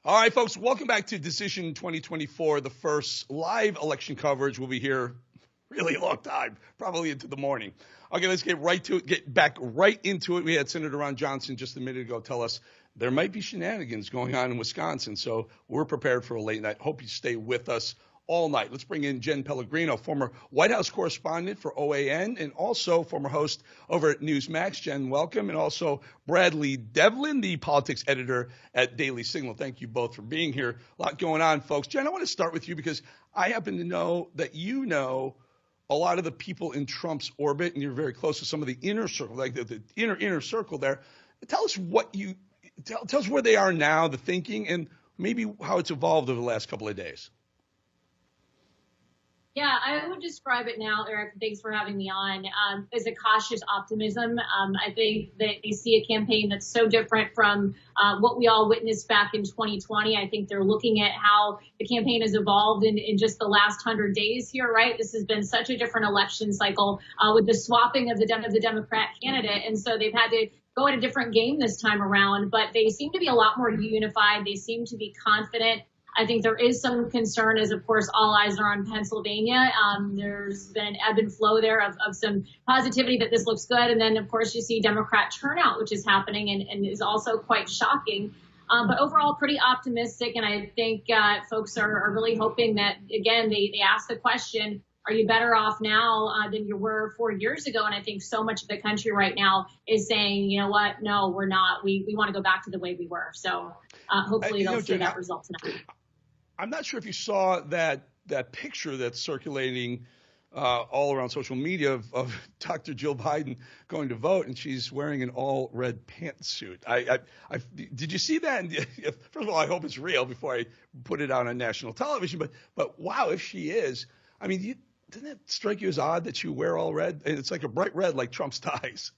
All right, folks, welcome back to Decision 2024, the first live election coverage. We'll be here really a long time, probably into the morning. Okay, let's get right to it, get back right into it. We had Senator Ron Johnson just a minute ago tell us there might be shenanigans going on in Wisconsin, so we're prepared for a late night. Hope you stay with us all night. Let's bring in Jen Pellegrino, former White House correspondent for OAN and also former host over at Newsmax. Jen, welcome. And also Bradley Devlin, the politics editor at Daily Signal. Thank you both for being here. A lot going on, folks. Jen, I want to start with you because I happen to know that you know a lot of the people in Trump's orbit, and you're very close to some of the inner circle, like the inner circle there. Tell us tell us where they are now, the thinking, and maybe how it's evolved over the last couple of days. Yeah, I would describe it now, Eric, thanks for having me on, as a cautious optimism. I think that they see a campaign that's so different from what we all witnessed back in 2020. I think they're looking at how the campaign has evolved in just the last 100 days here, right? This has been such a different election cycle with the swapping of the Democrat candidate. And so they've had to go at a different game this time around, but they seem to be a lot more unified. They seem to be confident. I think there is some concern as, of course, all eyes are on Pennsylvania. There's been an ebb and flow there of some positivity that this looks good. And then, of course, you see Democrat turnout, which is happening and is also quite shocking. But overall, pretty optimistic. And I think folks are really hoping that, again, they ask the question, are you better off now than you were 4 years ago? And I think so much of the country right now is saying, you know what? No, we're not. We want to go back to the way we were. So hopefully they'll see that result tonight. I'm not sure if you saw that picture that's circulating all around social media of Dr. Jill Biden going to vote, and she's wearing an all red pantsuit. Did you see that? And first of all, I hope it's real before I put it out on national television. But wow, if she is, I mean, doesn't that strike you as odd that you wear all red? And it's like a bright red, like Trump's ties.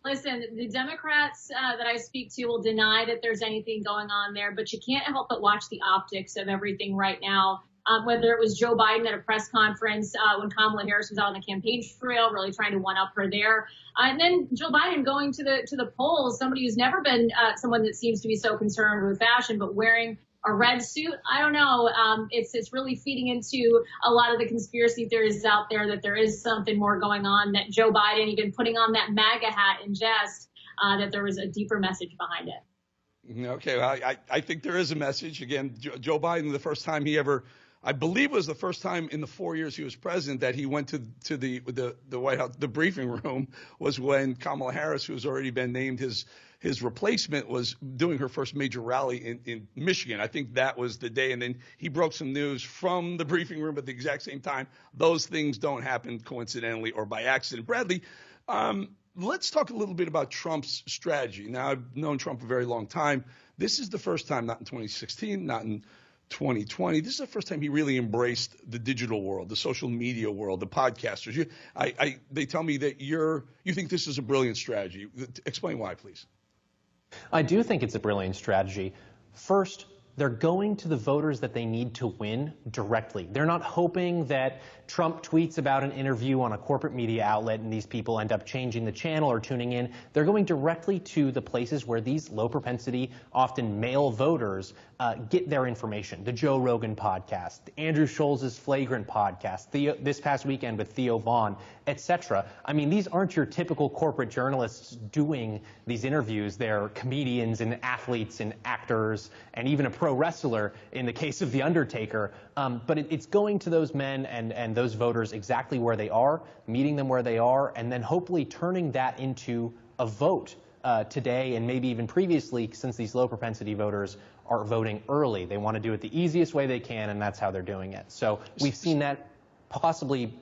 Listen, the Democrats that I speak to will deny that there's anything going on there, but you can't help but watch the optics of everything right now. Whether it was Joe Biden at a press conference when Kamala Harris was out on the campaign trail, really trying to one-up her there. And then Joe Biden going to the polls, somebody who's never been someone that seems to be so concerned with fashion, but wearing a red suit. I don't know. It's really feeding into a lot of the conspiracy theories out there that there is something more going on, that Joe Biden, even putting on that MAGA hat in jest, that there was a deeper message behind it. Okay, well, I think there is a message. Again, Joe Biden, the first time he ever, I believe it was the first time in the 4 years he was president that he went to the White House, the briefing room, was when Kamala Harris, who's already been named his replacement, was doing her first major rally in Michigan. I think that was the day. And then he broke some news from the briefing room at the exact same time. Those things don't happen coincidentally or by accident. Bradley, let's talk a little bit about Trump's strategy. Now, I've known Trump a very long time. This is the first time, not in 2016, not in 2020. This is the first time he really embraced the digital world, the social media world, the podcasters. They tell me that you think this is a brilliant strategy. Explain why, please. I do think it's a brilliant strategy. First, they're going to the voters that they need to win directly. They're not hoping that Trump tweets about an interview on a corporate media outlet and these people end up changing the channel or tuning in. They're going directly to the places where these low propensity, often male voters get their information. The Joe Rogan podcast, Andrew Schulz's Flagrant podcast, this past weekend with Theo Vaughn, etc. I mean, these aren't your typical corporate journalists doing these interviews. They're comedians and athletes and actors and even a pro wrestler in the case of The Undertaker. But it's going to those men and those voters exactly where they are, meeting them where they are, and then hopefully turning that into a vote today and maybe even previously, since these low propensity voters are voting early. They want to do it the easiest way they can, and that's how they're doing it. So we've seen that possibly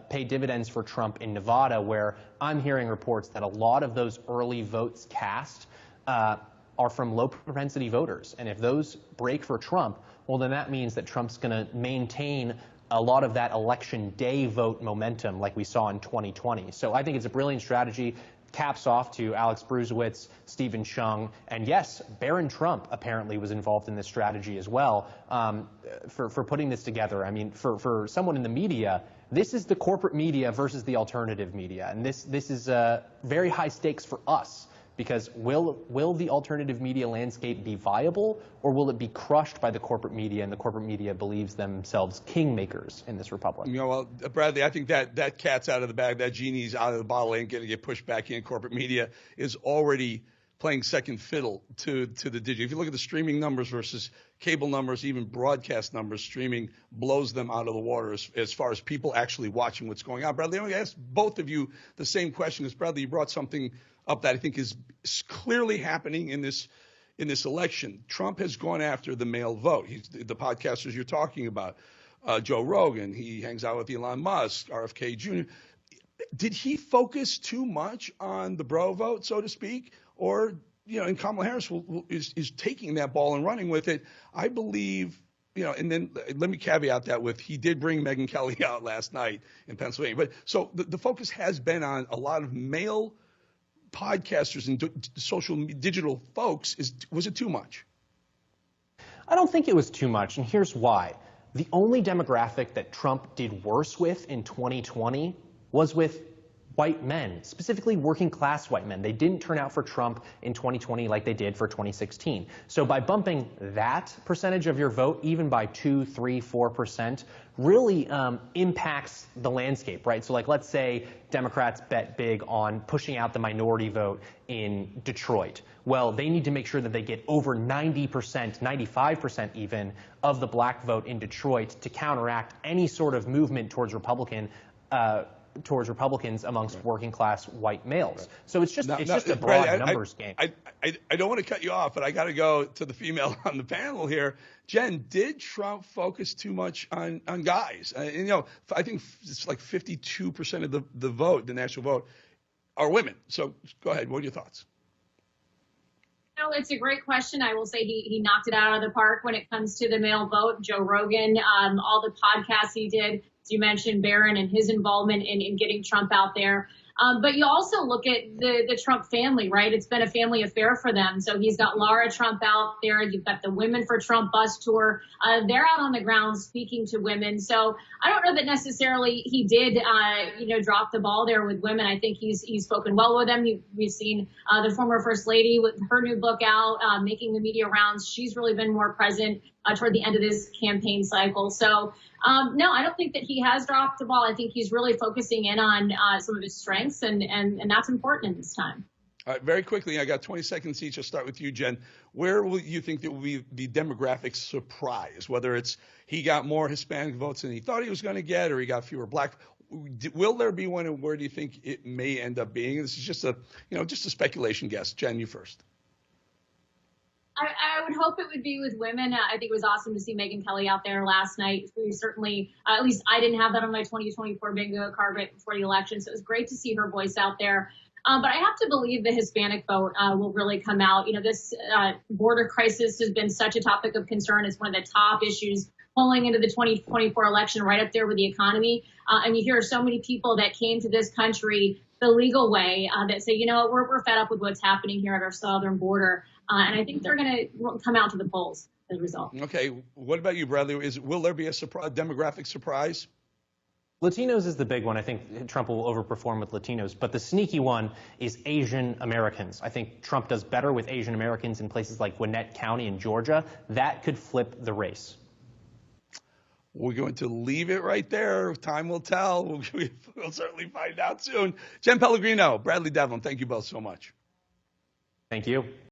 pay dividends for Trump in Nevada, where I'm hearing reports that a lot of those early votes cast are from low propensity voters. And if those break for Trump, well, then that means that Trump's going to maintain a lot of that election day vote momentum like we saw in 2020. So I think it's a brilliant strategy. Caps off to Alex Bruzewicz, Stephen Chung, and yes, Barron Trump apparently was involved in this strategy as well for putting this together. I mean, for someone in the media, this is the corporate media versus the alternative media, and this is very high stakes for us Because will the alternative media landscape be viable, or will it be crushed by the corporate media, and the corporate media believes themselves kingmakers in this republic? Well, Bradley, I think that cat's out of the bag. That genie's out of the bottle. Ain't going to get pushed back in. Corporate media is already playing second fiddle to the digital. If you look at the streaming numbers versus cable numbers, even broadcast numbers, streaming blows them out of the water as far as people actually watching what's going on. Bradley, I'm going to ask both of you the same question, because Bradley, you brought something up that I think is clearly happening in this election. Trump has gone after the male vote. The podcasters you're talking about, Joe Rogan, he hangs out with Elon Musk, RFK Jr. Did he focus too much on the bro vote, so to speak? Or, and Kamala Harris is taking that ball and running with it. I believe, and then let me caveat that with, he did bring Megyn Kelly out last night in Pennsylvania. But so the focus has been on a lot of male podcasters and social digital folks. Was it too much? I don't think it was too much, and here's why. The only demographic that Trump did worse with in 2020 was with white men, specifically working class white men. They didn't turn out for Trump in 2020 like they did for 2016. So by bumping that percentage of your vote, even by 2, 3, 4%, really impacts the landscape, right? So like, let's say Democrats bet big on pushing out the minority vote in Detroit. Well, they need to make sure that they get over 90%, 95% even, of the black vote in Detroit to counteract any sort of movement towards Republicans amongst working class white males. Right. So it's just a broad numbers game. I don't want to cut you off, but I got to go to the female on the panel here. Jen, did Trump focus too much on guys? I think it's like 52% of the vote, the national vote, are women. So go ahead. What are your thoughts? It's a great question. I will say he knocked it out of the park when it comes to the male vote. Joe Rogan, all the podcasts he did, as you mentioned, Barron and his involvement in getting Trump out there. But you also look at the Trump family, right? It's been a family affair for them. So he's got Lara Trump out there. You've got the Women for Trump bus tour. They're out on the ground speaking to women. So I don't know that necessarily he did, drop the ball there with women. I think he's spoken well with them. We've seen the former First Lady with her new book out, making the media rounds. She's really been more present toward the end of this campaign cycle. So, no, I don't think that he has dropped the ball. I think he's really focusing in on some of his strengths, and that's important in this time. All right, very quickly, I got 20 seconds each. I'll start with you, Jen. Where will you think that will be the demographic surprise? Whether it's he got more Hispanic votes than he thought he was going to get, or he got fewer black. Will there be one, and where do you think it may end up being? This is just a speculation guess. Jen, you first. I would hope it would be with women. I think it was awesome to see Megyn Kelly out there last night. We certainly, at least I didn't have that on my 2024 bingo card right before the election, so it was great to see her voice out there. But I have to believe the Hispanic vote will really come out. This border crisis has been such a topic of concern. It's one of the top issues pulling into the 2024 election, right up there with the economy. And you hear so many people that came to this country the legal way that say, we're fed up with what's happening here at our southern border. And I think they're going to come out to the polls as a result. Okay. What about you, Bradley? Will there be a demographic surprise? Latinos is the big one. I think Trump will overperform with Latinos. But the sneaky one is Asian Americans. I think Trump does better with Asian Americans in places like Gwinnett County in Georgia. That could flip the race. We're going to leave it right there. Time will tell. We'll certainly find out soon. Jen Pellegrino, Bradley Devlin, thank you both so much. Thank you.